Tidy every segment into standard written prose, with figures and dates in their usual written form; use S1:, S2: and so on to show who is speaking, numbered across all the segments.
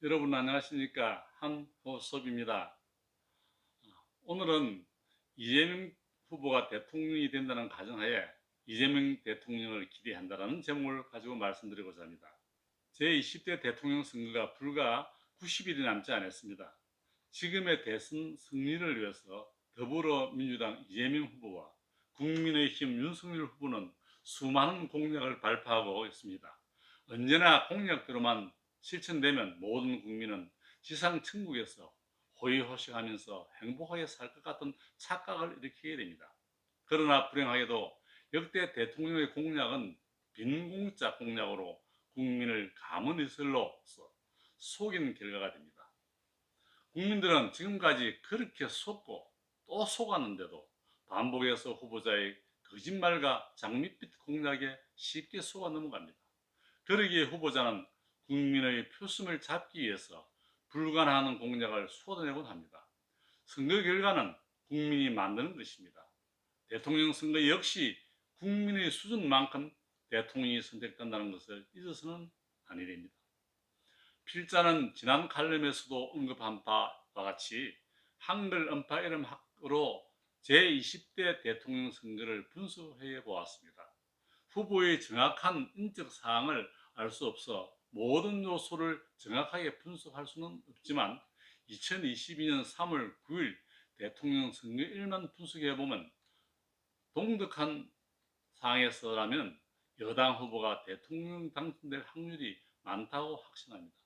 S1: 여러분 안녕하십니까? 한호섭입니다. 오늘은 이재명 후보가 대통령이 된다는 가정하에 이재명 대통령을 기대한다는 제목을 가지고 말씀드리고자 합니다. 제20대 대통령 선거가 불과 90일이 남지 않았습니다. 지금의 대선 승리를 위해서 더불어민주당 이재명 후보와 국민의힘 윤석열 후보는 수많은 공약을 발표하고 있습니다. 언제나 공약대로만 실천되면 모든 국민은 지상 천국에서 호의호식하면서 행복하게 살 것 같은 착각을 일으키게 됩니다. 그러나 불행하게도 역대 대통령의 공약은 빈공짜 공약으로 국민을 가문이슬로서 속인 결과가 됩니다. 국민들은 지금까지 그렇게 속고 또 속았는데도 반복해서 후보자의 거짓말과 장밋빛 공약에 쉽게 속아 넘어갑니다. 그러기에 후보자는 국민의 표심을 잡기 위해서 불가능한 공약을 쏟아내곤 합니다. 선거 결과는 국민이 만드는 것입니다. 대통령 선거 역시 국민의 수준만큼 대통령이 선택된다는 것을 잊어서는 아니 됩니다. 필자는 지난 칼럼에서도 언급한 바와 같이 한글 음파 이름으로 제20대 대통령 선거를 분석해 보았습니다. 후보의 정확한 인적 사항을 알 수 없어 모든 요소를 정확하게 분석할 수는 없지만 2022년 3월 9일 대통령 선거일만 분석해 보면 동득한 상황에서라면 여당 후보가 대통령 당선될 확률이 많다고 확신합니다.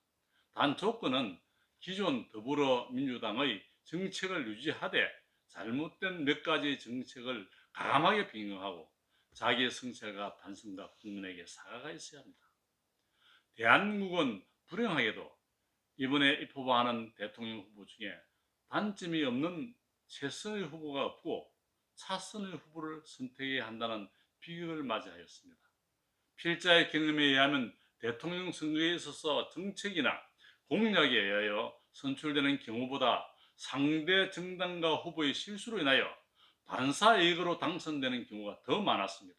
S1: 단 조건은 기존 더불어민주당의 정책을 유지하되 잘못된 몇 가지 정책을 과감하게 변경하고 자기의 성찰과 반성과 국민에게 사과가 있어야 합니다. 대한민국은 불행하게도 이번에 입후보하는 대통령 후보 중에 단점이 없는 최선의 후보가 없고 차선의 후보를 선택해야 한다는 비극을 맞이하였습니다. 필자의 경험에 의하면 대통령 선거에 있어서 정책이나 공약에 의하여 선출되는 경우보다 상대 정당과 후보의 실수로 인하여 반사이익으로 당선되는 경우가 더 많았습니다.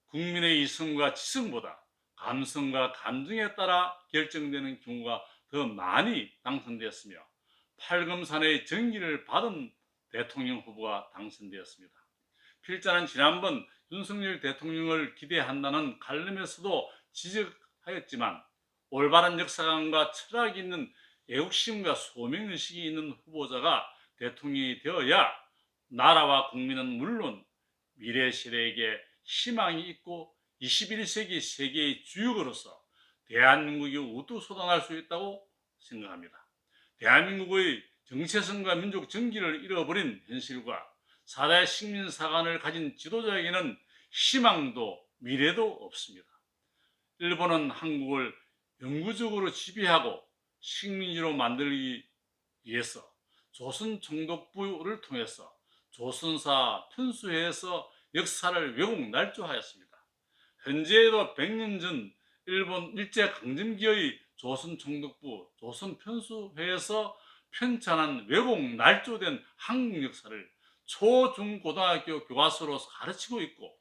S1: 국민의 이성과 지성보다 감성과 감정에 따라 결정되는 경우가 더 많이 당선되었으며 팔금산의 정기를 받은 대통령 후보가 당선되었습니다. 필자는 지난번 윤석열 대통령을 기대한다는 칼럼에서도 지적하였지만 올바른 역사관과 철학이 있는 애국심과 소명의식이 있는 후보자가 대통령이 되어야 나라와 국민은 물론 미래 세대에게 희망이 있고 21세기 세계의 주역으로서 대한민국이 우두솟아날 수 있다고 생각합니다. 대한민국의 정체성과 민족 정기를 잃어버린 현실과 4대 식민사관을 가진 지도자에게는 희망도 미래도 없습니다. 일본은 한국을 영구적으로 지배하고 식민지로 만들기 위해서 조선총독부를 통해서 조선사 편수회에서 역사를 왜곡 날조하였습니다. 현재에도 100년 전 일본 일제강점기의 조선총독부 조선편수회에서 편찬한 왜곡 날조된 한국 역사를 초, 중, 고등학교 교과서로 가르치고 있고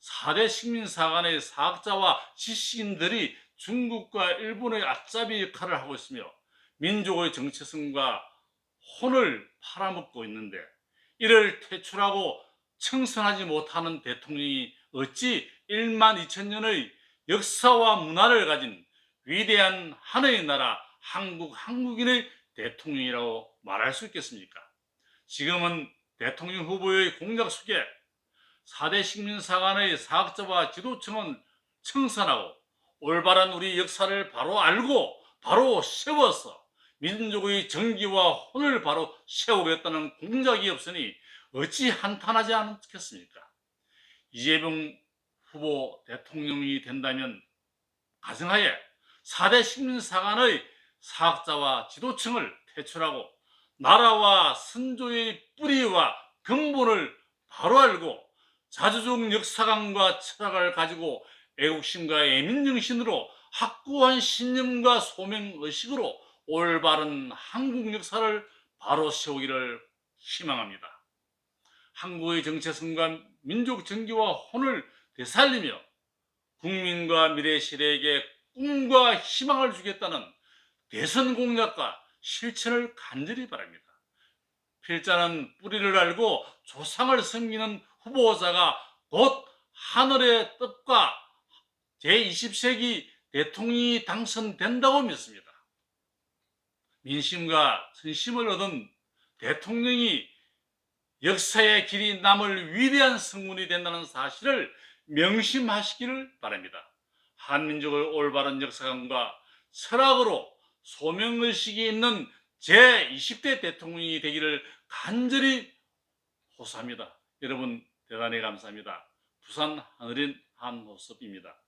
S1: 4대 식민사관의 사학자와 지식인들이 중국과 일본의 앞잡이 역할을 하고 있으며 민족의 정체성과 혼을 팔아먹고 있는데 이를 퇴출하고 청산하지 못하는 대통령이 어찌 1만 2천년의 역사와 문화를 가진 위대한 하나의 나라 한국인의 대통령이라고 말할 수 있겠습니까? 지금은 대통령 후보의 공약 속에 4대 식민사관의 사학자와 지도층은 청산하고 올바른 우리 역사를 바로 알고 바로 세워서 민족의 정기와 혼을 바로 세우겠다는 공약이 없으니 어찌 한탄하지 않겠습니까? 이재명 후보 대통령이 된다면 가정하에 4대 식민사관의 사학자와 지도층을 퇴출하고 나라와 선조의 뿌리와 근본을 바로 알고 자주적 역사관과 철학을 가지고 애국심과 애민정신으로 확고한 신념과 소명의식으로 올바른 한국 역사를 바로 세우기를 희망합니다. 한국의 정체성과 민족 정기와 혼을 되살리며 국민과 미래 시대에게 꿈과 희망을 주겠다는 대선 공약과 실천을 간절히 바랍니다. 필자는 뿌리를 알고 조상을 섬기는 후보자가 곧 하늘의 뜻과 제20세기 대통령이 당선된다고 믿습니다. 민심과 선심을 얻은 대통령이 역사의 길이 남을 위대한 성군이 된다는 사실을 명심하시기를 바랍니다. 한민족을 올바른 역사관과 철학으로 소명의식이 있는 제20대 대통령이 되기를 간절히 호소합니다. 여러분 대단히 감사합니다. 부산 하늘인 한호섭입니다.